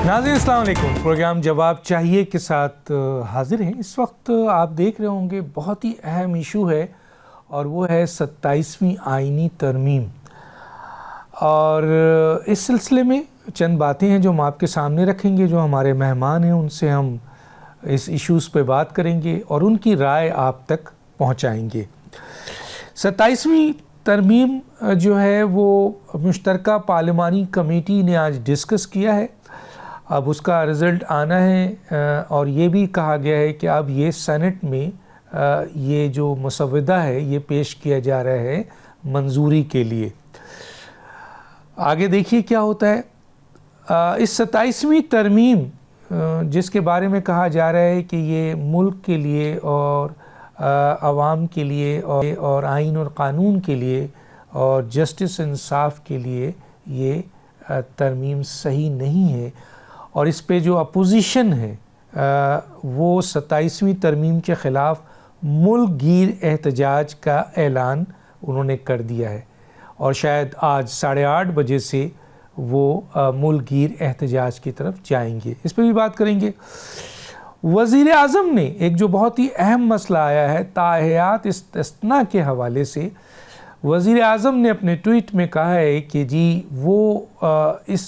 ناظرین السلام علیکم، پروگرام جواب چاہیے کے ساتھ حاضر ہیں۔ اس وقت آپ دیکھ رہے ہوں گے بہت ہی اہم ایشو ہے اور وہ ہے 27ویں آئینی ترمیم، اور اس سلسلے میں چند باتیں ہیں جو ہم آپ کے سامنے رکھیں گے۔ جو ہمارے مہمان ہیں ان سے ہم اس ایشوز پہ بات کریں گے اور ان کی رائے آپ تک پہنچائیں گے۔ 27ویں ترمیم جو ہے وہ مشترکہ پارلیمانی کمیٹی نے آج ڈسکس کیا ہے۔ اب اس کا رزلٹ آنا ہے اور یہ بھی کہا گیا ہے کہ اب یہ سینٹ میں یہ جو مسودہ ہے یہ پیش کیا جا رہا ہے منظوری کے لیے۔ آگے دیکھیے کیا ہوتا ہے۔ اس 27ویں ترمیم جس کے بارے میں کہا جا رہا ہے کہ یہ ملک کے لیے اور عوام کے لیے اور آئین اور قانون کے لیے اور جسٹس انصاف کے لیے یہ ترمیم صحیح نہیں ہے، اور اس پہ جو اپوزیشن ہے وہ 27ویں ترمیم کے خلاف ملک گیر احتجاج کا اعلان انہوں نے کر دیا ہے، اور شاید آج 8:30 بجے سے وہ ملک گیر احتجاج کی طرف جائیں گے۔ اس پہ بھی بات کریں گے۔ وزیر اعظم نے ایک جو بہت ہی اہم مسئلہ آیا ہے تاحیات استثناء کے حوالے سے، وزیر اعظم نے اپنے ٹویٹ میں کہا ہے کہ جی وہ اس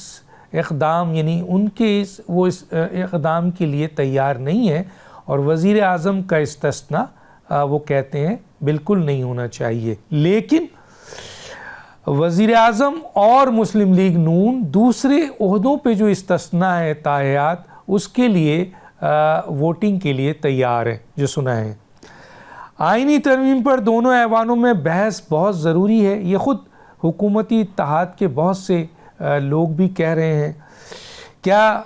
اقدام یعنی ان کے اس اقدام کے لیے تیار نہیں ہے، اور وزیر اعظم کا استثناء وہ کہتے ہیں بالکل نہیں ہونا چاہیے۔ لیکن وزیر اعظم اور مسلم لیگ نون دوسرے عہدوں پہ جو استثناء ہے تاحیات اس کے لیے ووٹنگ کے لیے تیار ہیں، جو سنا ہے۔ آئینی ترمیم پر دونوں ایوانوں میں بحث بہت ضروری ہے، یہ خود حکومتی اتحاد کے بہت سے لوگ بھی کہہ رہے ہیں۔ کیا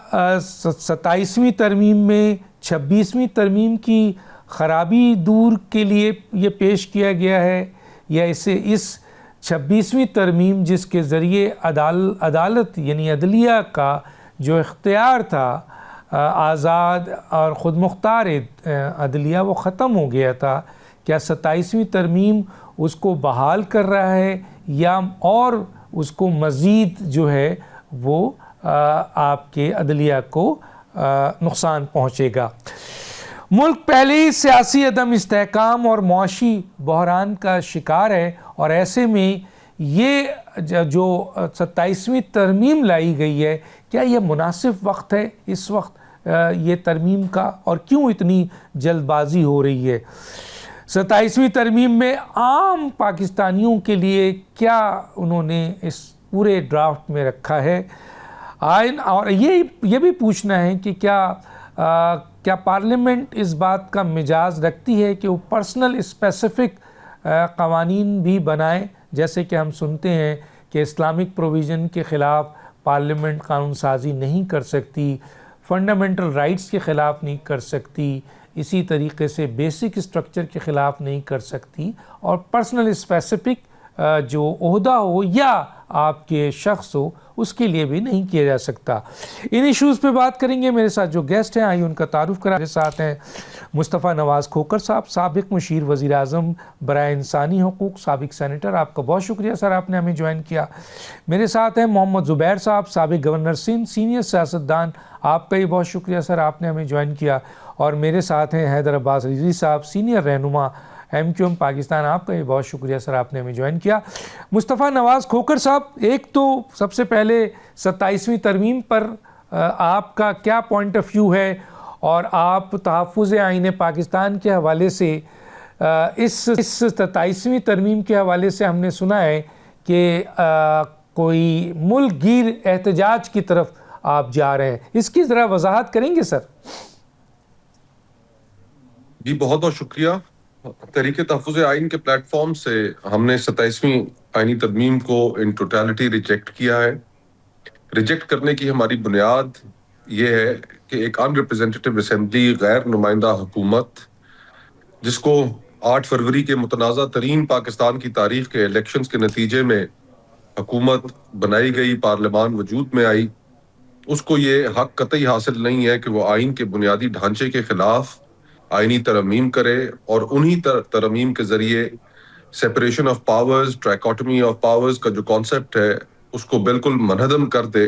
27ویں ترمیم میں 26ویں ترمیم کی خرابی دور کے لیے یہ پیش کیا گیا ہے، یا اسے اس 26ویں ترمیم جس کے ذریعے عدالت یعنی عدلیہ کا جو اختیار تھا آزاد اور خود مختار عدلیہ وہ ختم ہو گیا تھا، کیا 27ویں ترمیم اس کو بحال کر رہا ہے یا اور اس کو مزید جو ہے وہ آپ کے عدلیہ کو نقصان پہنچے گا؟ ملک پہلے ہی سیاسی عدم استحکام اور معاشی بحران کا شکار ہے، اور ایسے میں یہ جو 27ویں ترمیم لائی گئی ہے، کیا یہ مناسب وقت ہے اس وقت یہ ترمیم کا، اور کیوں اتنی جلد بازی ہو رہی ہے؟ 27ویں ترمیم میں عام پاکستانیوں کے لیے کیا انہوں نے اس پورے ڈرافٹ میں رکھا ہے؟ اور یہ بھی پوچھنا ہے کہ کیا پارلیمنٹ اس بات کا مجاز رکھتی ہے کہ وہ پرسنل اسپیسیفک قوانین بھی بنائیں، جیسے کہ ہم سنتے ہیں کہ اسلامک پروویژن کے خلاف پارلیمنٹ قانون سازی نہیں کر سکتی، فنڈامنٹل رائٹس کے خلاف نہیں کر سکتی، اسی طریقے سے بیسک اسٹرکچر کے خلاف نہیں کر سکتی، اور پرسنل اسپیسیفک جو عہدہ ہو یا آپ کے شخص ہو اس کے لیے بھی نہیں کیا جا سکتا۔ ان ایشوز پہ بات کریں گے۔ میرے ساتھ جو گیسٹ ہیں آئیے ان کا تعارف کرا۔ میرے ساتھ ہیں مصطفیٰ نواز کھوکھر صاحب، سابق مشیر وزیر اعظم برائے انسانی حقوق، سابق سینیٹر، آپ کا بہت شکریہ سر آپ نے ہمیں جوائن کیا۔ میرے ساتھ ہیں محمد زبیر صاحب، سابق گورنر سندھ، سینئر سیاستدان، آپ کا یہ بہت شکریہ سر آپ نے ہمیں جوائن کیا۔ اور میرے ساتھ ہیں حیدر عباس رضوی صاحب، سینئر رہنما MQM پاکستان، آپ کا یہ بہت شکریہ سر آپ نے ہمیں جوائن کیا۔ مصطفیٰ نواز کھوکھر صاحب، ایک تو سب سے پہلے 27ویں ترمیم پر آپ کا کیا پوائنٹ آف ویو ہے، اور آپ تحفظ آئین پاکستان کے حوالے سے اس 27ویں ترمیم کے حوالے سے ہم نے سنا ہے کہ کوئی ملک گیر احتجاج کی طرف آپ جا رہے ہیں، اس کی ذرا وضاحت کریں گے سر؟ جی بہت بہت شکریہ۔ تحریک تحفظ آئین کے پلیٹ فارم سے ہم نے 27ویں آئینی ترمیم کو ان ٹوٹیلٹی ریجیکٹ کیا ہے۔ ریجیکٹ کرنے کی ہماری بنیاد یہ ہے کہ ایک ان ریپرزینٹیٹیو اسمبلی، غیر نمائندہ حکومت، جس کو 8 فروری کے متنازع ترین پاکستان کی تاریخ کے الیکشنز کے نتیجے میں حکومت بنائی گئی، پارلیمان وجود میں آئی، اس کو یہ حق قطعی حاصل نہیں ہے کہ وہ آئین کے بنیادی ڈھانچے کے خلاف آئینی ترمیم کرے، اور انہی ترمیم کے ذریعے separation of powers, trichotomy of powers کا جو کانسیپٹ ہے اس کو بالکل منہدم کر دے۔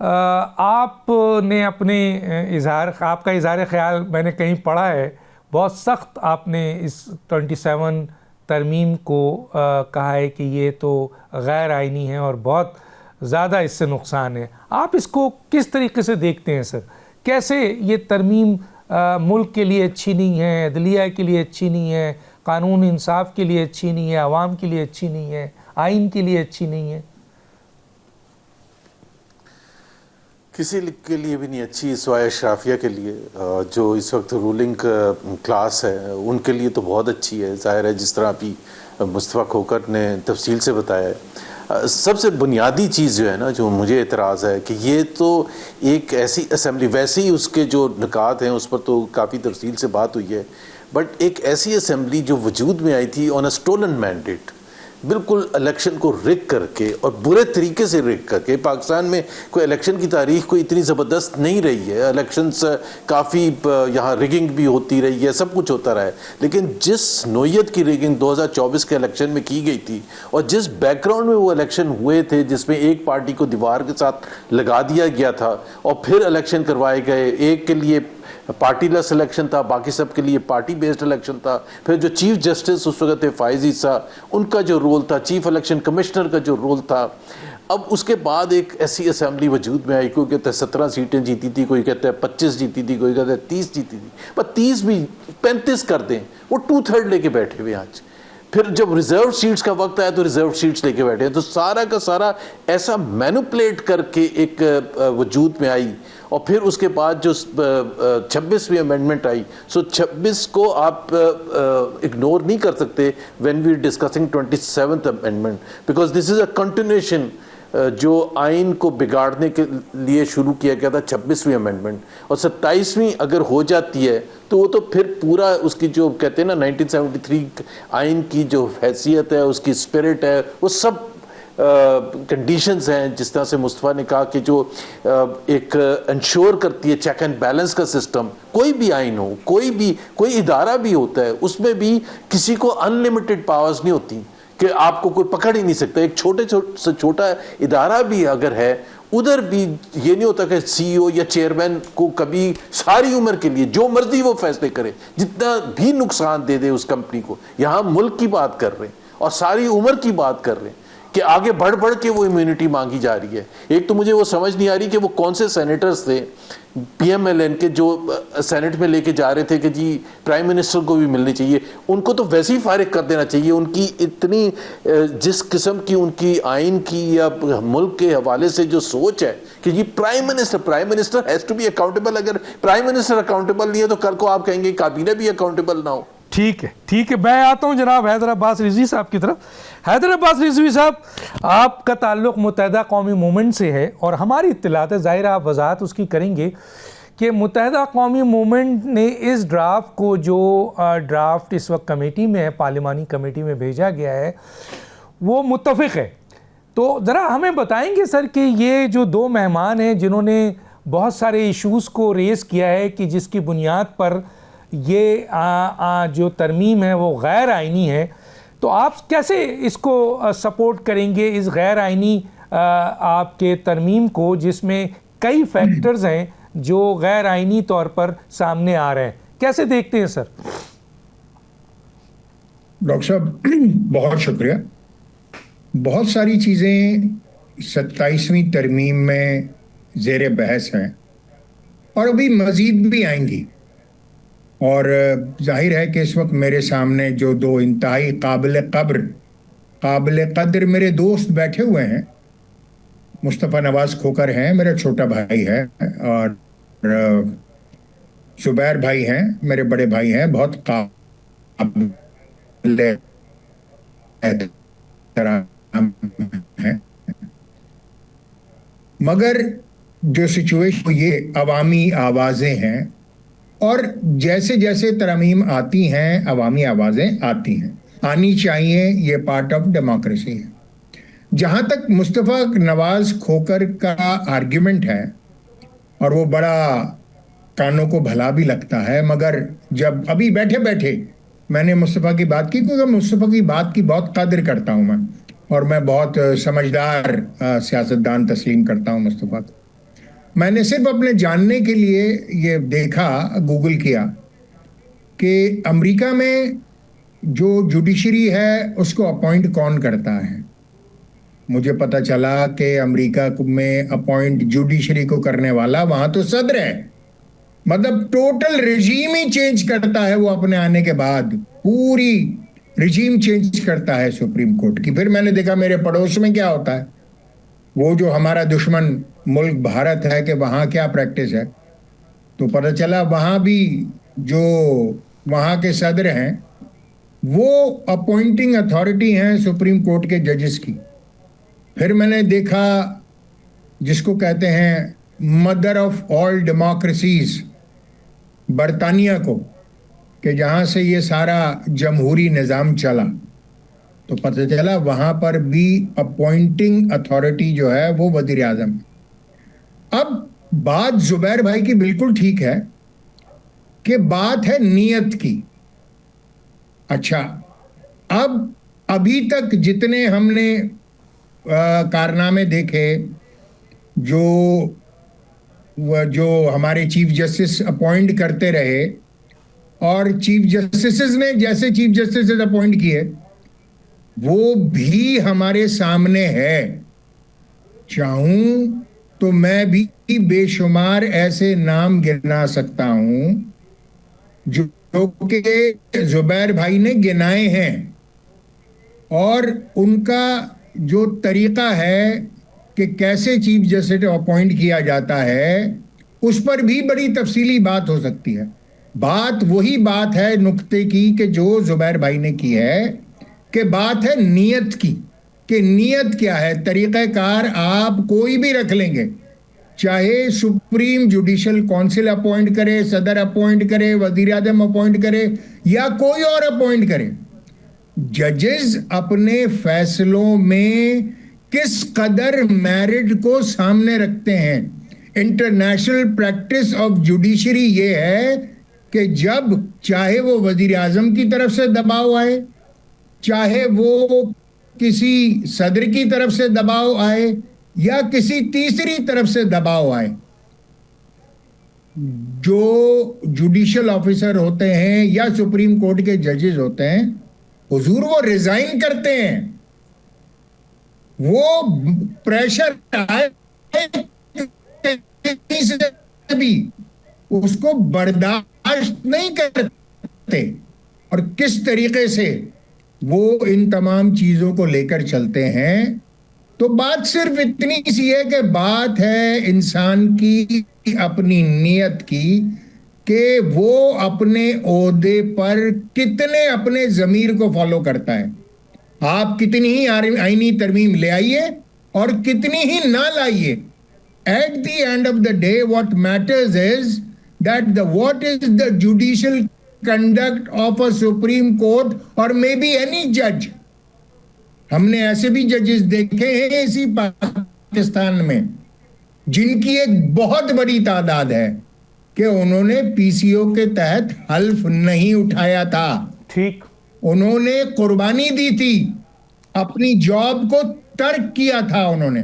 آپ نے اپنے آپ کا اظہار خیال میں نے کہیں پڑھا ہے، بہت سخت آپ نے اس 27 ترمیم کو کہا ہے کہ یہ تو غیر آئینی ہے اور بہت زیادہ اس سے نقصان ہے. آپ اس کو کس طریقے سے دیکھتے ہیں سر؟ کیسے یہ ترمیم ملک کے لیے اچھی نہیں ہے، عدلیہ کے لیے اچھی نہیں ہے، قانون انصاف کے لیے اچھی نہیں ہے، عوام کے لیے اچھی نہیں ہے، آئین کے لیے اچھی نہیں ہے؟ کسی کے لیے بھی نہیں اچھی سوائے اشرافیہ کے لیے. جو اس وقت رولنگ کلاس ہے ان کے لیے تو بہت اچھی ہے. ظاہر ہے جس طرح ابھی مصطفیٰ کھوکر نے تفصیل سے بتایا ہے. سب سے بنیادی چیز جو ہے نا، جو مجھے اعتراض ہے کہ یہ تو ایک ایسی اسمبلی، ویسے ہی اس کے جو نکات ہیں اس پر تو کافی تفصیل سے بات ہوئی ہے، بٹ ایک ایسی اسمبلی جو وجود میں آئی تھی آن اے اسٹولن مینڈیٹ، بالکل الیکشن کو رگ کر کے اور برے طریقے سے رگ کر کے. پاکستان میں کوئی الیکشن کی تاریخ کوئی اتنی زبردست نہیں رہی ہے. الیکشنز کافی یہاں رگنگ بھی ہوتی رہی ہے، سب کچھ ہوتا رہا ہے، لیکن جس نوعیت کی رگنگ 2024 کے الیکشن میں کی گئی تھی اور جس بیک گراؤنڈ میں وہ الیکشن ہوئے تھے، جس میں ایک پارٹی کو دیوار کے ساتھ لگا دیا گیا تھا اور پھر الیکشن کروائے گئے، ایک کے لیے پارٹی لیس الیکشن تھا، باقی سب کے لیے پارٹی بیسڈ الیکشن تھا. پھر جو چیف جسٹس اس وقت تھے فائز عیسیٰ، ان کا جو رول تھا، چیف الیکشن کمشنر کا جو رول تھا. اب اس کے بعد ایک ایسی اسمبلی وجود میں آئی، کوئی کہتا ہے 17 سیٹیں جیتی تھی، کوئی کہتا ہے 25 جیتی تھی، کوئی کہتا ہے 30 جیتی تھی. پر 30 بھی 35 کر دیں، وہ 2/3 لے کے بیٹھے ہوئے آج. پھر جب ریزرو سیٹس کا وقت آیا تو ریزرو سیٹس لے کے بیٹھے ہیں. تو سارا کا سارا ایسا مینوپلیٹ کر کے ایک وجود میں آئی. اور پھر اس کے بعد جو 26ویں امینڈمنٹ آئی، سو 26 کو آپ اگنور نہیں کر سکتے when we discussing 27th amendment, because this is a continuation جو آئین کو بگاڑنے کے لیے شروع کیا گیا تھا 26ویں امینڈمنٹ. اور 27ویں اگر ہو جاتی ہے تو وہ تو پھر پورا اس کی جو کہتے ہیں نا 1973 آئین کی جو حیثیت ہے، اس کی اسپرٹ ہے، وہ سب کنڈیشنز ہیں. جس طرح سے مصطفیٰ نے کہا کہ جو ایک انشور کرتی ہے چیک اینڈ بیلنس کا سسٹم، کوئی بھی آئین ہو، کوئی ادارہ بھی ہوتا ہے، اس میں بھی کسی کو انلمیٹڈ پاورز نہیں ہوتی کہ آپ کو کوئی پکڑ ہی نہیں سکتا. ایک چھوٹے سے چھوٹا ادارہ بھی اگر ہے، ادھر بھی یہ نہیں ہوتا کہ سی ای او یا چیئرمین کو کبھی ساری عمر کے لیے جو مرضی وہ فیصلے کرے، جتنا بھی نقصان دے دے اس کمپنی کو. یہاں ملک کی بات کر رہے ہیں اور ساری عمر کی بات کر رہے ہیں کہ آگے بڑھ کے وہ امیونٹی مانگی جا رہی ہے. ایک تو مجھے وہ سمجھ نہیں آ رہی کہ وہ کون سے سینیٹرز تھے پی ایم ایل این کے جو سینٹ میں لے کے جا رہے تھے کہ جی پرائم منسٹر کو بھی ملنی چاہیے. ان کو تو ویسے ہی فارغ کر دینا چاہیے. ان کی اتنی جس قسم کی ان کی آئین کی یا ملک کے حوالے سے جو سوچ ہے کہ جی prime minister has to be accountable. اگر پرائم منسٹر اکاؤنٹیبل نہیں ہے تو کل کو آپ کہیں گے کابینہ بھی اکاؤنٹیبل نہ ہو. ٹھیک ہے میں آتا ہوں جناب حیدر عباس رضوی صاحب کی طرف. حیدر عباس رضوی صاحب، آپ کا تعلق متحدہ قومی موومنٹ سے ہے اور ہماری اطلاعات ہے، ظاہر آپ وضاحت اس کی کریں گے کہ متحدہ قومی موومنٹ نے اس ڈرافٹ کو، جو ڈرافٹ اس وقت کمیٹی میں ہے، پارلیمانی کمیٹی میں بھیجا گیا ہے، وہ متفق ہے. تو ذرا ہمیں بتائیں گے سر کہ یہ جو دو مہمان ہیں جنہوں نے بہت سارے ایشوز کو ریز کیا ہے کہ جس کی بنیاد پر یہ جو ترمیم ہے وہ غیر آئینی ہے، تو آپ کیسے اس کو سپورٹ کریں گے، اس غیر آئینی آپ کے ترمیم کو، جس میں کئی فیکٹرز ہیں جو غیر آئینی طور پر سامنے آ رہے ہیں؟ کیسے دیکھتے ہیں سر؟ ڈاکٹر صاحب بہت شکریہ. بہت ساری چیزیں 27ویں ترمیم میں زیر بحث ہیں اور ابھی مزید بھی آئیں گی. اور ظاہر ہے کہ اس وقت میرے سامنے جو دو انتہائی قابل قدر میرے دوست بیٹھے ہوئے ہیں، مصطفیٰ نواز کھوکر ہیں، میرا چھوٹا بھائی ہے، اور زبیر بھائی ہیں، میرے بڑے بھائی ہیں، بہت قابل احترام ہیں. مگر جو سچویشن یہ عوامی آوازیں ہیں، اور جیسے جیسے ترمیم آتی ہیں عوامی آوازیں آتی ہیں، آنی چاہیے، یہ پارٹ آف ڈیموکریسی ہے. جہاں تک مصطفیٰ نواز کھوکر کا آرگیومنٹ ہے، اور وہ بڑا کانوں کو بھلا بھی لگتا ہے، مگر جب ابھی بیٹھے بیٹھے میں نے مصطفیٰ کی بات کی، کیونکہ مصطفیٰ کی بات کی بہت قدر کرتا ہوں میں، اور میں بہت سمجھدار سیاستدان تسلیم کرتا ہوں مصطفیٰ کو. میں نے صرف اپنے جاننے کے لیے یہ دیکھا, گوگل کیا کہ امریکہ میں جو جوڈیشری ہے اس کو اپوائنٹ کون کرتا ہے. مجھے پتہ چلا کہ امریکہ میں اپوائنٹ جوڈیشری کو کرنے والا وہاں تو صدر ہے. مطلب ٹوٹل رجیم ہی چینج کرتا ہے وہ اپنے آنے کے بعد, پوری رجیم چینج کرتا ہے سپریم کورٹ کی. پھر میں نے دیکھا میرے پڑوس میں کیا ہوتا ہے, وہ جو ہمارا دشمن ملک بھارت ہے, کہ وہاں کیا پریکٹس ہے. تو پتہ چلا وہاں بھی جو وہاں کے صدر ہیں وہ اپوائنٹنگ اتھارٹی ہیں سپریم کورٹ کے ججز کی. پھر میں نے دیکھا جس کو کہتے ہیں مدر آف آل ڈیموکریسیز, برطانیہ کو, کہ جہاں سے یہ سارا جمہوری نظام چلا, تو پتہ چلا وہاں پر بھی اپوائنٹنگ اتھارٹی جو ہے وہ وزیر اعظم ہے. اب بات زبیر بھائی کی بالکل ٹھیک ہے کہ بات ہے نیت کی. اچھا, اب ابھی تک جتنے ہم نے کارنامے دیکھے, جو ہمارے چیف جسٹس اپوائنٹ کرتے رہے, اور چیف جسٹسز نے جیسے چیف جسٹسز اپوائنٹ کیے وہ بھی ہمارے سامنے ہے. چاہوں تو میں بھی بے شمار ایسے نام گنا سکتا ہوں جو کہ زبیر بھائی نے گنائے ہیں, اور ان کا جو طریقہ ہے کہ کیسے چیف جسٹس اپوائنٹ کیا جاتا ہے اس پر بھی بڑی تفصیلی بات ہو سکتی ہے. بات وہی بات ہے نقطے کی کہ جو زبیر بھائی نے کی ہے, کہ بات ہے نیت کی, کہ نیت کیا ہے. طریقہ کار آپ کوئی بھی رکھ لیں گے, چاہے سپریم جوڈیشل کونسل اپوائنٹ کرے, صدر اپوائنٹ کرے, وزیر اعظم اپوائنٹ کرے, یا کوئی اور اپوائنٹ کرے, ججز اپنے فیصلوں میں کس قدر میرٹ کو سامنے رکھتے ہیں. انٹرنیشنل پریکٹس آف جوڈیشری یہ ہے کہ جب چاہے وہ وزیر اعظم کی طرف سے دباؤ آئے, چاہے وہ کسی صدر کی طرف سے دباؤ آئے, یا کسی تیسری طرف سے دباؤ آئے, جو جوڈیشل آفیسر ہوتے ہیں یا سپریم کورٹ کے ججز ہوتے ہیں, حضور وہ ریزائن کرتے ہیں. وہ پریشر آئے بھی اس کو برداشت نہیں کرتے, اور کس طریقے سے وہ ان تمام چیزوں کو لے کر چلتے ہیں. تو بات صرف اتنی سی ہے کہ بات ہے انسان کی اپنی نیت کی, کہ وہ اپنے عہدے پر کتنے اپنے ضمیر کو فالو کرتا ہے. آپ کتنی ہی آئینی ترمیم لے آئیے اور کتنی ہی نہ لائیے, at the end of the day what matters is that what is the judicial conduct of a Supreme Court or maybe any judge. ہم نے ایسے بھی ججز دیکھے ہیں اسی پاکستان میں جن کی ایک بہت بڑی تعداد ہے کہ انہوں نے پی سی او کے تحت حلف نہیں اٹھایا تھا. ٹھیک, انہوں نے قربانی دی تھی, اپنی جاب کو ترک کیا تھا انہوں نے.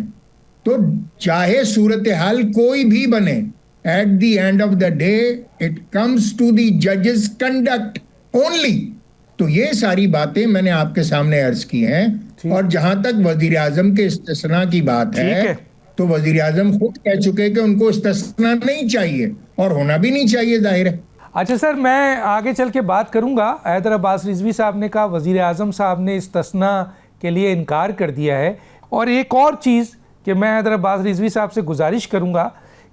تو چاہے صورتحال کوئی بھی بنے, at the end of the day it comes to the ججز کنڈکٹ اونلی. تو یہ ساری باتیں میں نے آپ کے سامنے عرض کی ہیں. اور جہاں تک وزیر اعظم کے استثناء کی بات ہے تو وزیر اعظم خود کہہ چکے کہ ان کو استثناء نہیں چاہیے اور ہونا بھی نہیں چاہیے, ظاہر ہے. اچھا سر, میں آگے چل کے بات کروں گا. حیدر عباس رضوی صاحب نے کہا وزیر اعظم صاحب نے استثناء کے لیے انکار کر دیا ہے. اور ایک اور چیز کہ میں حیدر عباس رضوی صاحب سے گزارش کروں گا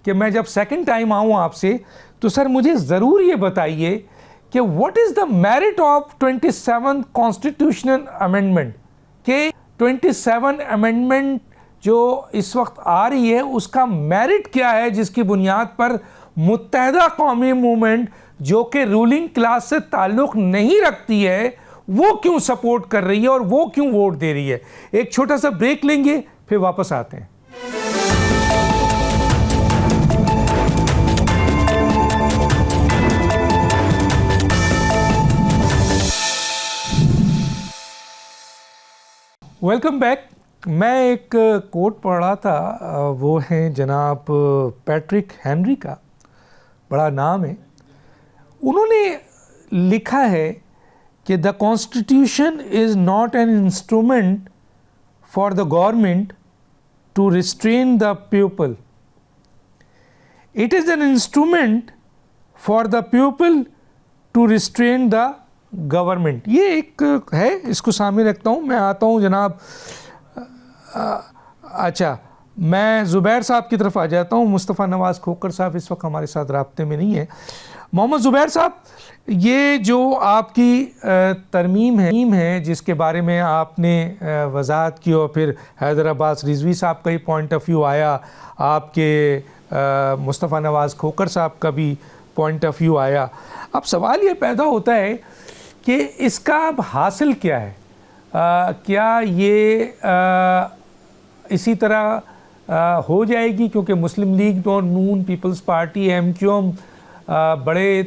کہ میں جب سیکنڈ ٹائم آؤں آپ سے تو سر مجھے ضرور یہ بتائیے کہ what is the merit of 27 constitutional amendment, کہ 27 امینڈمنٹ جو اس وقت آ رہی ہے اس کا میرٹ کیا ہے, جس کی بنیاد پر متحدہ قومی موومنٹ جو کہ رولنگ کلاس سے تعلق نہیں رکھتی ہے وہ کیوں سپورٹ کر رہی ہے اور وہ کیوں ووٹ دے رہی ہے. ایک چھوٹا سا بریک لیں گے پھر واپس آتے ہیں. Welcome back. میں ایک کوٹ پڑھ رہا تھا، وہ ہیں جناب پیٹرک ہینری کا، بڑا نام ہے. انہوں نے لکھا ہے کہ the constitution is not an instrument for the government to restrain the people, it is an instrument for the people to restrain the government. یہ ایک ہے، اس کو سامنے رکھتا ہوں. میں آتا ہوں جناب، اچھا میں زبیر صاحب کی طرف آ جاتا ہوں. مصطفیٰ نواز کھوکر صاحب اس وقت ہمارے ساتھ رابطے میں نہیں ہیں. محمد زبیر صاحب، یہ جو آپ کی ترمیم ہے جس کے بارے میں آپ نے وضاحت کی، اور پھر حیدر عباس رضوی صاحب کا ہی پوائنٹ آف ویو آیا، آپ کے مصطفیٰ نواز کھوکر صاحب کا بھی پوائنٹ آف ویو آیا. اب سوال یہ پیدا ہوتا ہے کہ اس کا اب حاصل کیا ہے؟ کیا یہ اسی طرح ہو جائے گی؟ کیونکہ مسلم لیگ اور نون، Peoples Party, M Q M بڑے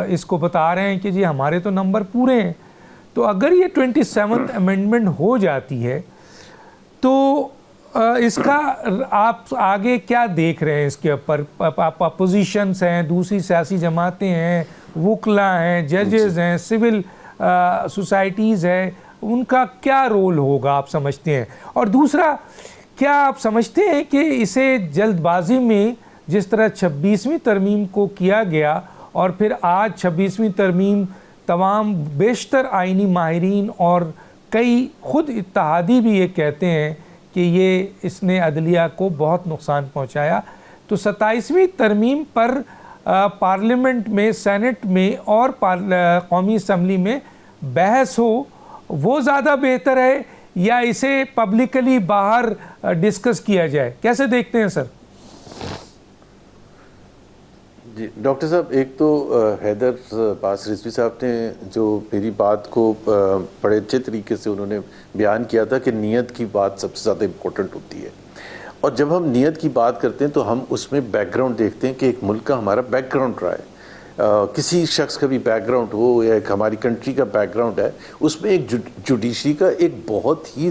اس کو بتا رہے ہیں کہ جی ہمارے تو نمبر پورے ہیں. تو اگر یہ 27th امینڈمنٹ ہو جاتی ہے تو اس کا آپ آگے کیا دیکھ رہے ہیں؟ اس کے اوپر اپوزیشنس ہیں، دوسری سیاسی جماعتیں ہیں، وکلا ہیں، ججز ہیں، سول سوسائٹیز ہیں، ان کا کیا رول ہوگا آپ سمجھتے ہیں؟ اور دوسرا، کیا آپ سمجھتے ہیں کہ اسے جلد بازی میں جس طرح 26ویں ترمیم کو کیا گیا، اور پھر آج 26ویں ترمیم تمام بیشتر آئینی ماہرین اور کئی خود اتحادی بھی یہ کہتے ہیں کہ یہ اس نے عدلیہ کو بہت نقصان پہنچایا، تو 27ویں ترمیم پر پارلیمنٹ میں، سینٹ میں اور قومی اسمبلی میں بحث ہو، وہ زیادہ بہتر ہے یا اسے پبلکلی باہر ڈسکس کیا جائے؟ کیسے دیکھتے ہیں سر؟ جی ڈاکٹر صاحب، ایک تو حیدر عباس رضوی صاحب نے جو میری بات کو بڑے اچھے طریقے سے انہوں نے بیان کیا تھا کہ نیت کی بات سب سے زیادہ امپورٹنٹ ہوتی ہے، اور جب ہم نیت کی بات کرتے ہیں تو ہم اس میں بیک گراؤنڈ دیکھتے ہیں کہ ایک ملک کا ہمارا بیک گراؤنڈ رہا ہے. کسی شخص کا بھی بیک گراؤنڈ ہو یا ایک ہماری کنٹری کا بیک گراؤنڈ ہے، اس میں ایک جوڈیشری کا ایک بہت ہی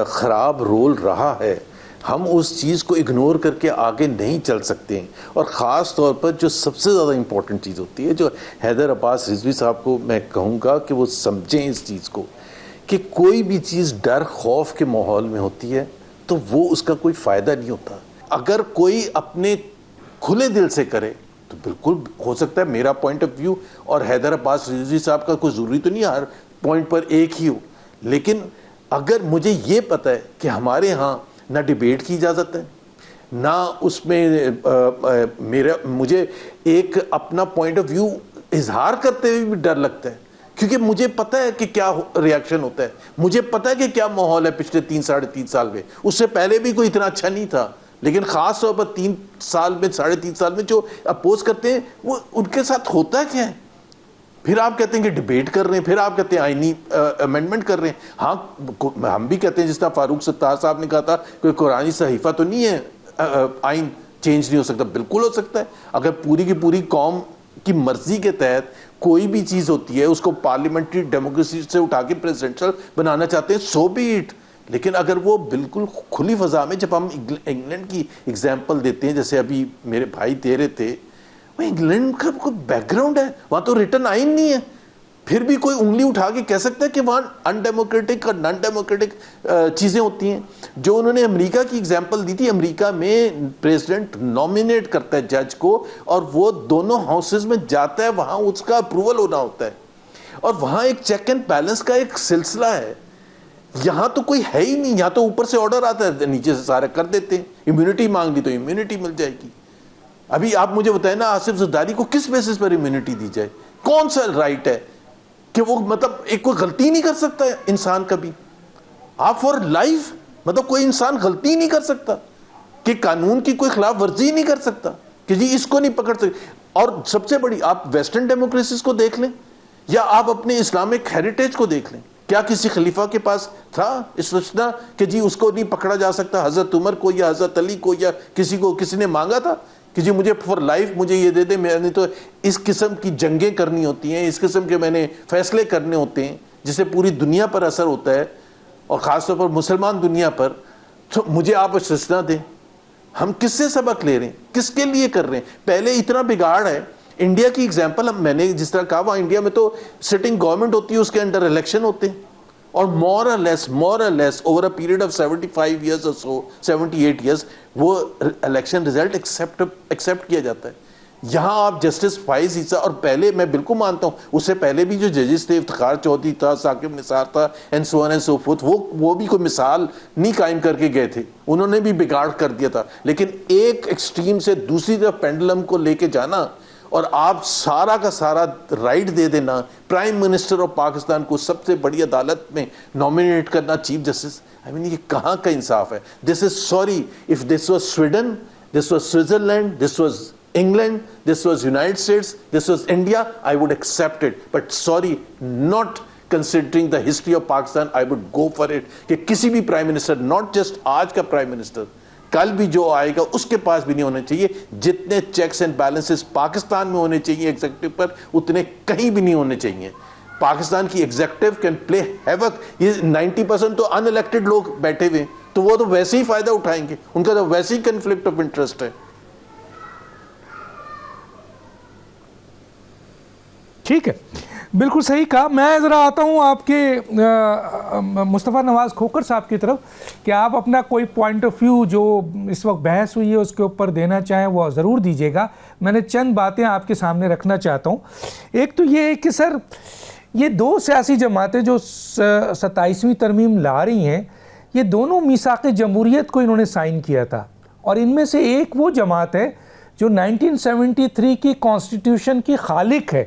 خراب رول رہا ہے. ہم اس چیز کو اگنور کر کے آگے نہیں چل سکتے ہیں، اور خاص طور پر جو سب سے زیادہ امپورٹنٹ چیز ہوتی ہے، جو حیدر عباس رضوی صاحب کو میں کہوں گا کہ وہ سمجھیں اس چیز کو، کہ کوئی بھی چیز ڈر خوف کے ماحول میں ہوتی ہے تو وہ اس کا کوئی فائدہ نہیں ہوتا. اگر کوئی اپنے کھلے دل سے کرے تو بالکل ہو سکتا ہے میرا پوائنٹ آف ویو اور حیدر عباس رضوی صاحب کا کوئی ضروری تو نہیں ہر پوائنٹ پر ایک ہی ہو، لیکن اگر مجھے یہ پتہ ہے کہ ہمارے ہاں نہ ڈیبیٹ کی اجازت ہے، نہ اس میں مجھے ایک اپنا پوائنٹ آف ویو اظہار کرتے ہوئے بھی ڈر لگتا ہے، کیونکہ مجھے پتہ ہے کہ کیا ریاکشن ہوتا ہے، مجھے پتہ ہے کہ کیا ماحول ہے پچھلے 3-3.5 سال میں. اس سے پہلے بھی کوئی اتنا اچھا نہیں تھا، لیکن خاص طور پر 3 سال میں 3.5 سال میں جو اپوز کرتے ہیں وہ ان کے ساتھ ہوتا کیا ہے. پھر آپ کہتے ہیں کہ ڈیبیٹ کر رہے ہیں، پھر آپ کہتے ہیں آئینی امینڈمنٹ کر رہے ہیں. ہاں ہم بھی کہتے ہیں، جس طرح فاروق ستار صاحب نے کہا تھا، کوئی قرآنی صحیفہ تو نہیں ہے آئین چینج نہیں ہو سکتا. بالکل ہو سکتا ہے. اگر پوری کی پوری قوم کی مرضی کے تحت کوئی بھی چیز ہوتی ہے، اس کو پارلیمنٹری ڈیموکریسی سے اٹھا کے پریزیڈنشل بنانا چاہتے ہیں، سو بی اٹ. لیکن اگر وہ بالکل کھلی فضا میں، جب ہم انگلینڈ کی اگزامپل دیتے ہیں، جیسے ابھی میرے بھائی دے رہے تھے، وہ انگلینڈ کا کوئی بیک گراؤنڈ ہے، وہاں تو ریٹن آئین نہیں ہے، پھر بھی کوئی انگلی اٹھا کے کہہ سکتا ہے کہ وہاں ان ڈیموکریٹک اور نان ڈیموکریٹک چیزیں ہوتی ہیں. جو انہوں نے امریکہ کی اگزامپل دی تھی، امریکہ میں پریزیڈنٹ نامینیٹ کرتا ہے جج کو، اور وہ دونوں ہاؤسز میں جاتا ہے، وہاں اس کا اپروول ہونا ہوتا ہے، اور وہاں ایک چیک اینڈ بیلنس کا ایک سلسلہ ہے. یہاں تو کوئی ہے ہی نہیں. یہاں تو اوپر سے آرڈر آتا ہے، نیچے سے سارے کر دیتے ہیں. امیونٹی مانگ لی تو امیونٹی مل جائے گی. ابھی آپ مجھے بتائیں نا، آصف زرداری کو کس بیسس پر امیونٹی دی جائے؟ کون سا رائٹ ہے کہ وہ مطلب ایک کوئی غلطی نہیں کر سکتا ہے انسان کبھی؟ آپ فار لائف مطلب کوئی انسان غلطی نہیں کر سکتا، کہ قانون کی کوئی خلاف ورزی نہیں کر سکتا، کہ جی اس کو نہیں پکڑ سکتے. اور سب سے بڑی آپ ویسٹرن ڈیموکریسیز کو دیکھ لیں، یا آپ اپنے اسلامک ہیریٹیج کو دیکھ لیں. کیا کسی خلیفہ کے پاس تھا اس سوچنا کہ جی اس کو نہیں پکڑا جا سکتا؟ حضرت عمر کو یا حضرت علی کو یا کسی کو کسی نے مانگا تھا کہ جی مجھے فار لائف مجھے یہ دے دے؟ میں نے تو اس قسم کی جنگیں کرنی ہوتی ہیں، اس قسم کے میں نے فیصلے کرنے ہوتے ہیں جس سے پوری دنیا پر اثر ہوتا ہے. اور خاص طور پر مسلمان دنیا پر. تو مجھے آپ استثنا دیں, ہم کس سے سبق لے رہے ہیں, کس کے لیے کر رہے ہیں؟ پہلے اتنا بگاڑ ہے. انڈیا کی اگزامپل میں نے جس طرح کہا, وہاں انڈیا میں تو سٹنگ گورنمنٹ ہوتی ہے, اس کے انڈر الیکشن ہوتے ہیں, اور more or less over a period of 75 years or so, 78 years, وہ الیکشن رزلٹ ایکسیپٹ کیا جاتا ہے. یہاں آپ جسٹس فائز عیسیٰ, اور پہلے میں بالکل مانتا ہوں اس سے پہلے بھی جو ججز تھے, افتخار چودھری تھا, ثاقب نثار تھا, and so on and so forth, وہ بھی کوئی مثال نہیں قائم کر کے گئے تھے, انہوں نے بھی بگاڑ کر دیا تھا. لیکن ایک ایکسٹریم سے دوسری طرف پینڈلم کو لے کے جانا, اور آپ سارا کا سارا رائٹ دے دینا پرائم منسٹر آف پاکستان کو سب سے بڑی عدالت میں نامینیٹ کرنا چیف جسٹس, یہ کہاں کا انصاف ہے؟ This is sorry, if this was Sweden, this was Switzerland, this was England, this was United States, this was India, I would accept it. But sorry, not considering the history of Pakistan, I would go for it. کہ کسی بھی prime minister, not just آج کا prime minister, کل بھی جو آئے گا اس کے پاس بھی نہیں ہونے چاہیے. جتنے چیکس اینڈ بیلنسز پاکستان میں ہونے چاہیے ایگزیکٹو پر, اتنے کہیں بھی نہیں ہونے چاہیے. پاکستان کی ایگزیکٹو کین پلے ہیوک. یہ 90% تو ان الیکٹڈ لوگ بیٹھے ہوئے, تو وہ تو ویسے ہی فائدہ اٹھائیں گے, ان کا تو ویسے ہی کنفلکٹ آف انٹرسٹ ہے. ٹھیک ہے, بالکل صحیح کہا. میں ذرا آتا ہوں آپ کے مصطفیٰ نواز کھوکر صاحب کی طرف, کہ آپ اپنا کوئی پوائنٹ آف ویو جو اس وقت بحث ہوئی ہے اس کے اوپر دینا چاہیں وہ ضرور دیجیے گا. میں نے چند باتیں آپ کے سامنے رکھنا چاہتا ہوں. ایک تو یہ ہے کہ سر, یہ دو سیاسی جماعتیں جو 27ویں ترمیم لا رہی ہیں, یہ دونوں میثاق جمہوریت کو انہوں نے سائن کیا تھا, اور ان میں سے ایک وہ جماعت ہے جو 1973 کی کانسٹیٹیوشن کی خالق ہے.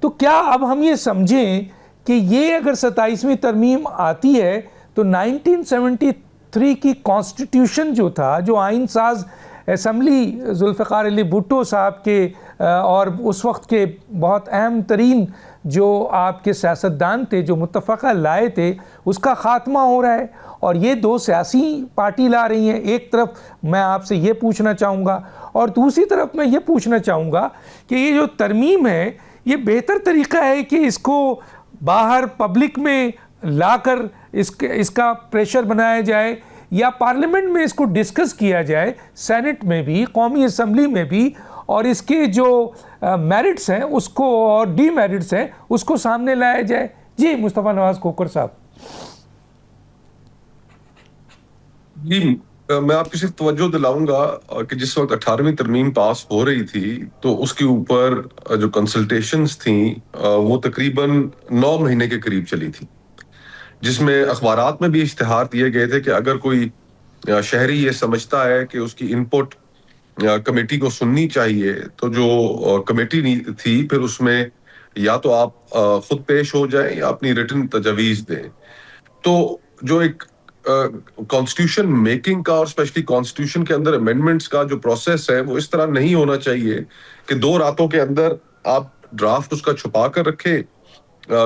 تو کیا اب ہم یہ سمجھیں کہ یہ اگر 27ویں ترمیم آتی ہے تو 1973 کی کانسٹیٹیوشن جو تھا, جو آئین ساز اسمبلی ذوالفقار علی بھٹو صاحب کے اور اس وقت کے بہت اہم ترین جو آپ کے سیاستدان تھے جو متفقہ لائے تھے, اس کا خاتمہ ہو رہا ہے, اور یہ دو سیاسی پارٹی لا رہی ہیں. ایک طرف میں آپ سے یہ پوچھنا چاہوں گا, اور دوسری طرف میں یہ پوچھنا چاہوں گا کہ یہ جو ترمیم ہے, یہ بہتر طریقہ ہے کہ اس کو باہر پبلک میں لا کر اس کا پریشر بنایا جائے, یا پارلیمنٹ میں اس کو ڈسکس کیا جائے, سینٹ میں بھی, قومی اسمبلی میں بھی, اور اس کے جو میرٹس ہیں اس کو اور ڈی میرٹس ہیں اس کو سامنے لایا جائے. جی مصطفیٰ نواز کھوکر صاحب. جی, میں آپ کی صرف توجہ دلاؤں گا کہ جس وقت 18ویں ترمیم پاس ہو رہی تھی تو اس کے اوپر جو کنسلٹیشنز تھیں وہ تقریباً 9 مہینے کے قریب چلی تھی, جس میں اخبارات میں بھی اشتہار دیے گئے تھے کہ اگر کوئی شہری یہ سمجھتا ہے کہ اس کی ان پٹ کمیٹی کو سننی چاہیے, تو جو کمیٹی تھی پھر اس میں یا تو آپ خود پیش ہو جائیں یا اپنی ریٹن تجاویز دیں. تو جو ایک کانسٹیٹیوشن میکنگ کا اور اسپیشلی کانسٹیٹیوشن کے اندر امینڈمنٹس کا جو پروسیس ہے وہ اس طرح نہیں ہونا چاہیے کہ 2 راتوں کے اندر آپ ڈرافٹ اس کا چھپا کر رکھیں,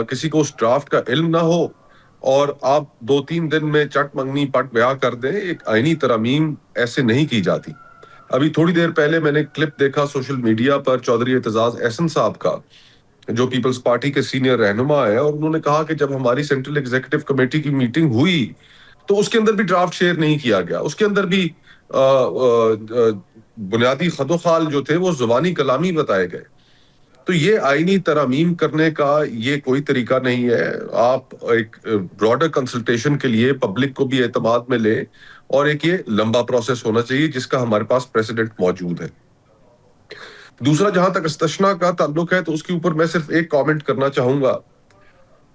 کسی کو اس ڈرافٹ کا علم نہ ہو, اور آپ 2-3 دن میں چٹ منگنی پٹ بیاہ کر دیں. ایک آئینی ترامیم ایسے نہیں کی جاتی. ابھی تھوڑی دیر پہلے میں نے کلپ دیکھا سوشل میڈیا پر چودھری اعتزاز احسن صاحب کا, جو پیپلز پارٹی کے سینئر رہنما ہے, اور انہوں نے کہا کہ جب ہماری سینٹرل ایگزیکٹو کمیٹی کی میٹنگ ہوئی تو اس کے اندر بھی ڈرافٹ شیئر نہیں کیا گیا. اس کے اندر بھی بنیادی خد و خال جو تھے وہ زبانی کلامی بتائے گئے. تو یہ آئینی ترامیم کرنے کا یہ کوئی طریقہ نہیں ہے. آپ ایک براڈر کنسلٹیشن کے لیے پبلک کو بھی اعتماد میں لیں, اور ایک یہ لمبا پروسیس ہونا چاہیے جس کا ہمارے پاس پریسیڈنٹ موجود ہے. دوسرا, جہاں تک استثنا کا تعلق ہے تو اس کے اوپر میں صرف ایک کامنٹ کرنا چاہوں گا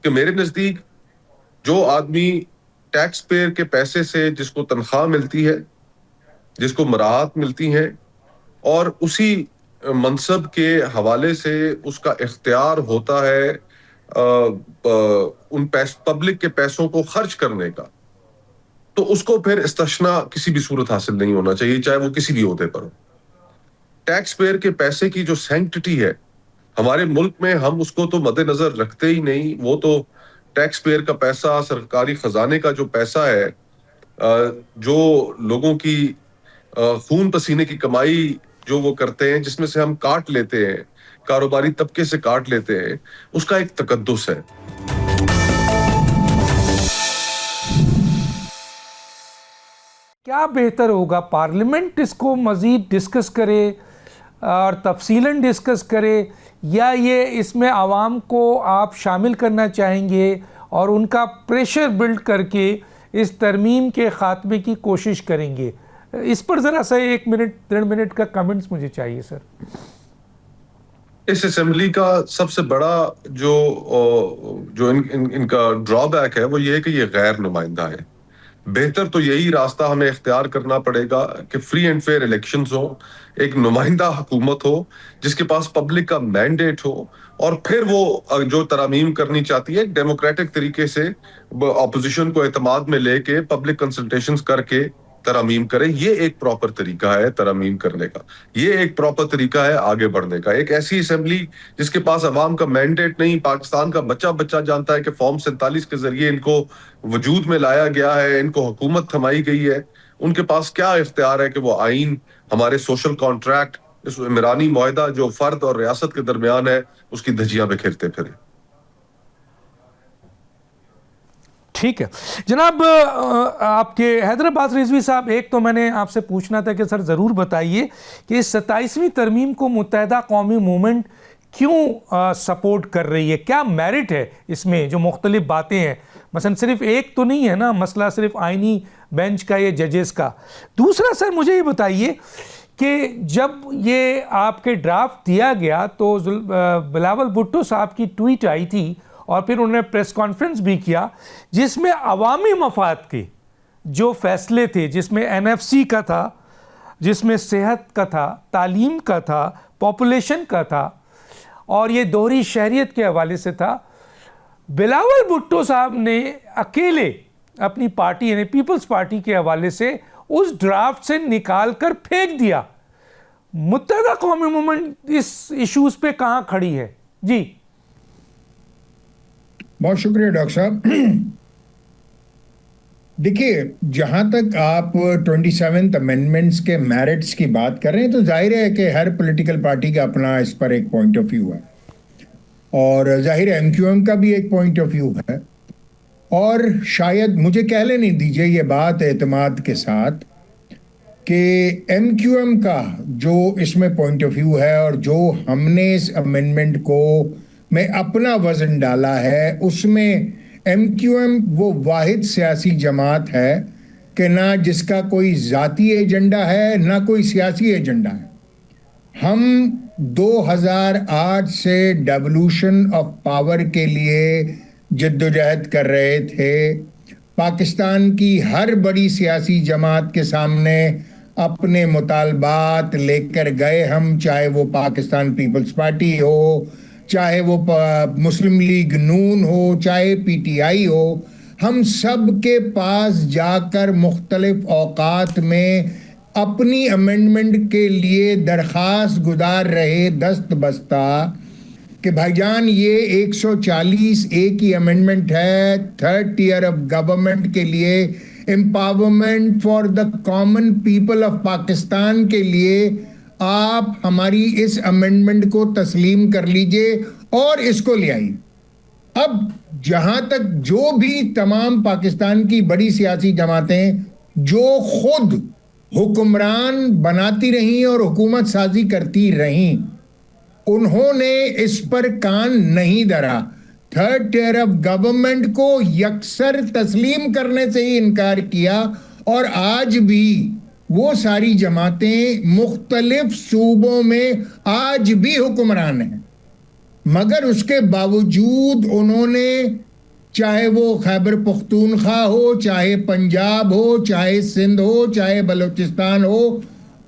کہ میرے نزدیک جو آدمی ٹیکس پیئر کے پیسے سے جس کو تنخواہ ملتی ہے, جس کو مراحت ملتی ہیں, اور اسی منصب کے حوالے سے اس کا اختیار ہوتا ہے ان پبلک کے پیسوں کو خرچ کرنے کا, تو اس کو پھر استثنا کسی بھی صورت حاصل نہیں ہونا چاہیے, چاہے وہ کسی بھی عہدے پر ہو. ٹیکس پیئر کے پیسے کی جو سینکٹٹی ہے ہمارے ملک میں, ہم اس کو تو مد نظر رکھتے ہی نہیں. وہ تو ٹیکس پیئر کا پیسہ, سرکاری خزانے کا جو پیسہ ہے, جو لوگوں کی خون پسینے کی کمائی جو وہ کرتے ہیں, جس میں سے ہم کاٹ لیتے ہیں, کاروباری طبقے سے کاٹ لیتے ہیں, اس کا ایک تقدس ہے. کیا بہتر ہوگا؟ پارلیمنٹ اس کو مزید ڈسکس کرے اور تفصیلاً ڈسکس کرے، یا یہ اس میں عوام کو آپ شامل کرنا چاہیں گے اور ان کا پریشر بلڈ کر کے اس ترمیم کے خاتمے کی کوشش کریں گے؟ اس پر ذرا سا 1 منٹ 1.5 منٹ کا کمنٹس مجھے چاہیے سر۔ اس اسمبلی کا سب سے بڑا جو ان کا ڈرا بیک ہے وہ یہ ہے کہ یہ غیر نمائندہ ہے۔ بہتر تو یہی راستہ ہمیں اختیار کرنا پڑے گا کہ فری اینڈ فیئر الیکشنز ہوں، ایک نمائندہ حکومت ہو جس کے پاس پبلک کا مینڈیٹ ہو، اور پھر وہ جو ترامیم کرنی چاہتی ہے ڈیموکریٹک طریقے سے اپوزیشن کو اعتماد میں لے کے پبلک کنسلٹیشنز کر کے ترامیم کرے۔ یہ ایک پراپر طریقہ ہے ترامیم کرنے کا، یہ ایک پراپر طریقہ ہے آگے بڑھنے کا۔ ایک ایسی اسمبلی جس کے پاس عوام کا مینڈیٹ نہیں، پاکستان کا بچہ بچہ جانتا ہے کہ فارم 47 کے ذریعے ان کو وجود میں لایا گیا ہے، ان کو حکومت تھمائی گئی ہے، ان کے پاس کیا اختیار ہے کہ وہ آئین، ہمارے سوشل کانٹریکٹ، اس عمرانی معاہدہ جو فرد اور ریاست کے درمیان ہے، اس کی دھجیاں بکھیرتے پھریں۔ ٹھیک ہے جناب، آپ کے حیدرآباد رضوی صاحب، ایک تو میں نے آپ سے پوچھنا تھا کہ سر ضرور بتائیے کہ اس 27ویں ترمیم کو متحدہ قومی موومنٹ کیوں سپورٹ کر رہی ہے؟ کیا میرٹ ہے اس میں؟ جو مختلف باتیں ہیں، مثلا صرف ایک تو نہیں ہے نا مسئلہ صرف آئینی بینچ کا یا ججز کا۔ دوسرا سر مجھے یہ بتائیے کہ جب یہ آپ کے ڈرافٹ دیا گیا تو بلاول بھٹو صاحب کی ٹویٹ آئی تھی اور پھر انہوں نے پریس کانفرنس بھی کیا جس میں عوامی مفاد کے جو فیصلے تھے، جس میں NFC کا تھا، جس میں صحت کا تھا، تعلیم کا تھا، پاپولیشن کا تھا، اور یہ دوہری شہریت کے حوالے سے تھا، بلاول بھٹو صاحب نے اکیلے اپنی پارٹی یعنی پیپلز پارٹی کے حوالے سے اس ڈرافٹ سے نکال کر پھینک دیا۔ متحدہ قومی موومنٹ اس ایشوز پہ کہاں کھڑی ہے؟ جی بہت شکریہ ڈاکٹر صاحب۔ دیکھیے، جہاں تک آپ 27th امینڈمنٹس کے میرٹس کی بات کر رہے ہیں تو ظاہر ہے کہ ہر پولیٹیکل پارٹی کا اپنا اس پر ایک پوائنٹ آف ویو ہے، اور ظاہر ہے MQM کا بھی ایک پوائنٹ آف ویو ہے، اور شاید مجھے کہہ لینے دیجیے یہ بات اعتماد کے ساتھ کہ MQM کا جو اس میں پوائنٹ آف ویو ہے اور جو ہم نے اس امینڈمنٹ کو میں اپنا وزن ڈالا ہے، اس میں MQM وہ واحد سیاسی جماعت ہے کہ نہ جس کا کوئی ذاتی ایجنڈا ہے نہ کوئی سیاسی ایجنڈا ہے۔ ہم 2008 سے ڈیولوشن آف پاور کے لیے جدوجہد کر رہے تھے۔ پاکستان کی ہر بڑی سیاسی جماعت کے سامنے اپنے مطالبات لے کر گئے ہم، چاہے وہ پاکستان پیپلز پارٹی ہو، چاہے وہ مسلم لیگ نون ہو، چاہے PTI ہو، ہم سب کے پاس جا کر مختلف اوقات میں اپنی امینڈمنٹ کے لیے درخواست گزار رہے دست بستہ کہ بھائی جان یہ 140A کی امینڈمنٹ ہے، 3rd tier آف گورنمنٹ کے لیے، empowerment for the common people of Pakistan کے لیے آپ ہماری اس امینڈمنٹ کو تسلیم کر لیجئے اور اس کو لے آئیے۔ اب جہاں تک جو بھی تمام پاکستان کی بڑی سیاسی جماعتیں جو خود حکمران بناتی رہیں اور حکومت سازی کرتی رہیں، انہوں نے اس پر کان نہیں دھرا، 3rd tier آف گورنمنٹ کو یکسر تسلیم کرنے سے ہی انکار کیا، اور آج بھی وہ ساری جماعتیں مختلف صوبوں میں آج بھی حکمران ہیں، مگر اس کے باوجود انہوں نے، چاہے وہ خیبر پختونخوا ہو، چاہے پنجاب ہو، چاہے سندھ ہو، چاہے بلوچستان ہو،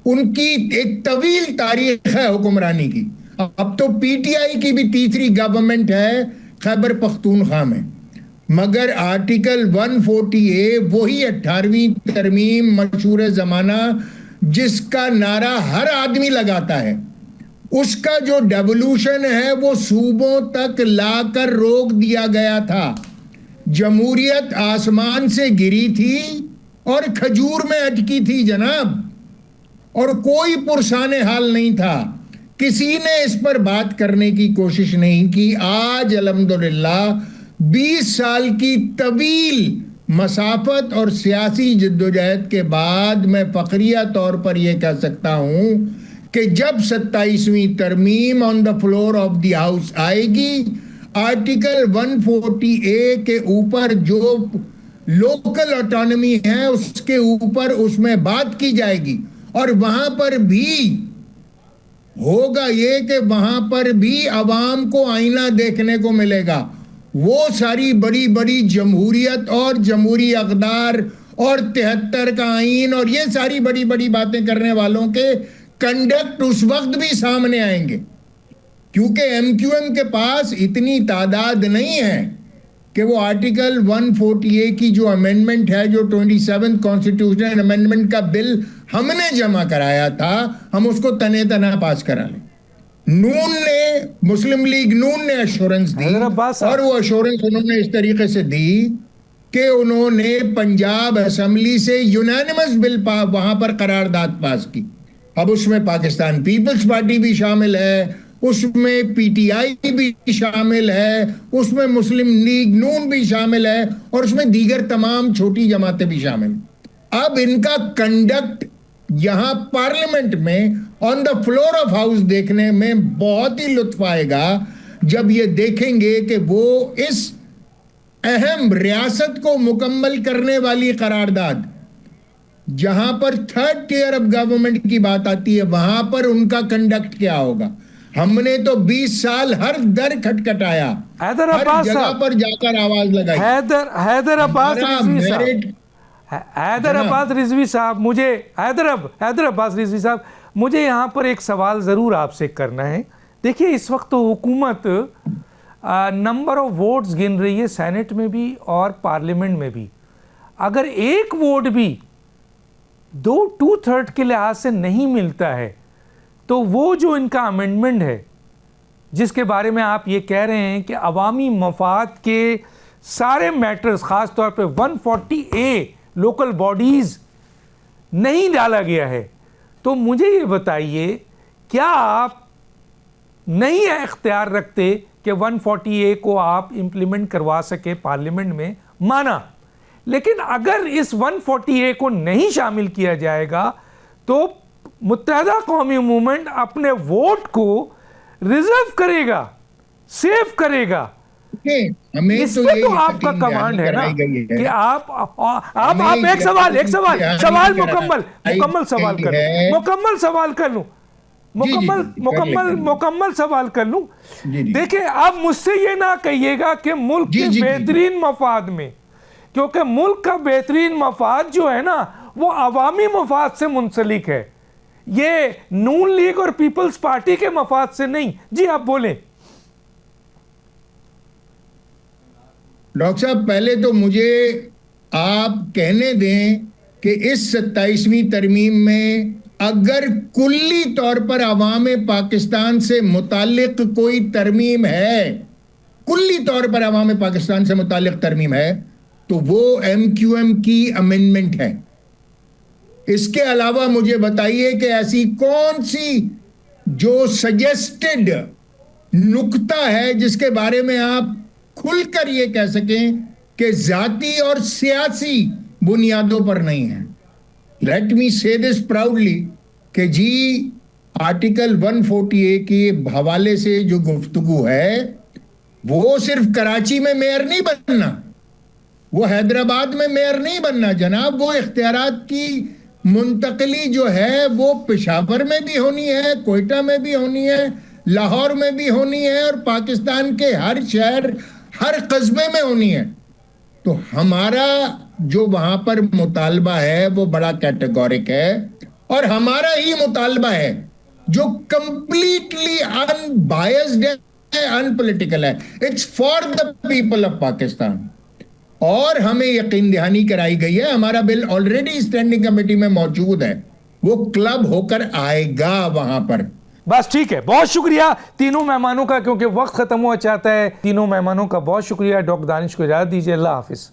ان کی ایک طویل تاریخ ہے حکمرانی کی۔ اب تو PTI کی بھی تیسری گورنمنٹ ہے خیبر پختونخوا میں، مگر آرٹیکل 140A وہی 18ویں ترمیم مشہور زمانہ جس کا نعرہ ہر آدمی لگاتا ہے، اس کا جو ڈیولوشن ہے وہ صوبوں تک لا کر روک دیا گیا تھا۔ جمہوریت آسمان سے گری تھی اور کھجور میں اٹکی تھی جناب، اور کوئی پرسان حال نہیں تھا، کسی نے اس پر بات کرنے کی کوشش نہیں کی۔ آج الحمدللہ 20 سال کی طویل مسافت اور سیاسی جدوجہد کے بعد میں فخریہ طور پر یہ کہہ سکتا ہوں کہ جب 27ویں ترمیم on the floor of the house آئے گی، آرٹیکل 140A کے اوپر جو لوکل آٹونومی ہے اس کے اوپر اس میں بات کی جائے گی، اور وہاں پر بھی ہوگا یہ کہ وہاں پر بھی عوام کو آئینہ دیکھنے کو ملے گا۔ وہ ساری بڑی بڑی جمہوریت اور جمہوری اقدار اور 73 کا آئین اور یہ ساری بڑی بڑی باتیں کرنے والوں کے کنڈکٹ اس وقت بھی سامنے آئیں گے، کیونکہ MQM کے پاس اتنی تعداد نہیں ہے کہ وہ آرٹیکل 140A کی جو امینڈمنٹ ہے، جو 27 کانسٹیٹیوشنل امینڈمنٹ کا بل ہم نے جمع کرایا تھا، ہم اس کو تنے تنہ پاس کرا لیں۔ نون نے، مسلم لیگ نون نے ایشورنس دی، اور وہ ایشورنس انہوں نے اس طریقے سے دی کہ انہوں نے پنجاب اسمبلی سے یونانیمس بل وہاں پر قرارداد پاس کی۔ اب اس میں پاکستان پیپلز پارٹی بھی شامل ہے، اس میں PTI بھی شامل ہے، اس میں مسلم لیگ نون بھی شامل ہے، اور اس میں دیگر تمام چھوٹی جماعتیں بھی شامل ہیں۔ اب ان کا کنڈکٹ یہاں پارلیمنٹ میں آن دا فلور آف ہاؤس دیکھنے میں بہت ہی لطف آئے گا جب یہ دیکھیں گے کہ وہ اس اہم ریاست کو مکمل کرنے والی قرارداد، جہاں پر 3rd tier آف گورنمنٹ کی بات آتی ہے، وہاں پر ان کا کنڈکٹ کیا ہوگا۔ ہم نے تو 20 سال ہر در کھٹکھٹایا، ہر جگہ پر جا کر آواز لگائی۔ حیدر عباس رضوی صاحب مجھے یہاں پر ایک سوال ضرور آپ سے کرنا ہے۔ دیکھیے اس وقت تو حکومت نمبر آف ووٹس گن رہی ہے، سینٹ میں بھی اور پارلیمنٹ میں بھی۔ اگر ایک ووٹ بھی 2/3 کے لحاظ سے نہیں ملتا ہے تو وہ جو ان کا امینڈمنٹ ہے جس کے بارے میں آپ یہ کہہ رہے ہیں کہ عوامی مفاد کے سارے میٹرز، خاص طور پہ 140A لوکل باڈیز نہیں ڈالا گیا ہے، تو مجھے یہ بتائیے کیا آپ نہیں اختیار رکھتے کہ 140A کو آپ امپلیمنٹ کروا سکے پارلیمنٹ میں؟ مانا، لیکن اگر اس 140A کو نہیں شامل کیا جائے گا تو متحدہ قومی موومنٹ اپنے ووٹ کو ریزرو کرے گا، سیو کرے گا۔ اس پہ تو آپ کا کمانڈ ہے نا کہ آپ ایک سوال مکمل سوال کر لوں۔ دیکھیں اب مجھ سے یہ نہ کہیے گا کہ ملک کے بہترین مفاد میں، کیونکہ ملک کا بہترین مفاد جو ہے نا وہ عوامی مفاد سے منسلک ہے، یہ نون لیگ اور پیپلز پارٹی کے مفاد سے نہیں۔ جی آپ بولیں۔ ڈاکٹر صاحب پہلے تو مجھے آپ کہنے دیں کہ اس 27ویں ترمیم میں اگر کلی طور پر عوام پاکستان سے متعلق کوئی ترمیم ہے، کلی طور پر عوام پاکستان سے متعلق ترمیم ہے تو وہ MQM کی امینڈمنٹ ہے۔ اس کے علاوہ مجھے بتائیے کہ ایسی کون سی جو سجیسٹڈ نکتہ ہے جس کے بارے میں آپ کھل کر یہ کہہ سکیں کہ ذاتی اور سیاسی بنیادوں پر نہیں ہے۔ لیٹ می سے دس پراؤڈلی کہ جی آرٹیکل 140A کے حوالے سے جو گفتگو ہے وہ صرف کراچی میں میئر نہیں بننا، وہ حیدرآباد میں میئر نہیں بننا جناب، وہ اختیارات کی منتقلی جو ہے وہ پشاور میں بھی ہونی ہے، کوئٹہ میں بھی ہونی ہے، لاہور میں بھی ہونی ہے، اور پاکستان کے ہر شہر، ہر قصبے میں ہونی ہے۔ تو ہمارا جو وہاں پر مطالبہ ہے وہ بڑا کیٹیگورک ہے، اور ہمارا ہی مطالبہ ہے جو کمپلیٹلی ان بائسڈ ہے، ان پولیٹیکل ہے، it's for the people of Pakistan. اور ہمیں یقین دہانی کرائی گئی ہے، ہمارا بل آلریڈی اسٹینڈنگ کمیٹی میں موجود ہے، وہ کلب ہو کر آئے گا وہاں پر۔ بس ٹھیک ہے، بہت شکریہ تینوں مہمانوں کا، کیونکہ وقت ختم ہوا چاہتا ہے۔ تینوں مہمانوں کا بہت شکریہ۔ ڈاکٹر دانش کو اجازت دیجیے، اللہ حافظ۔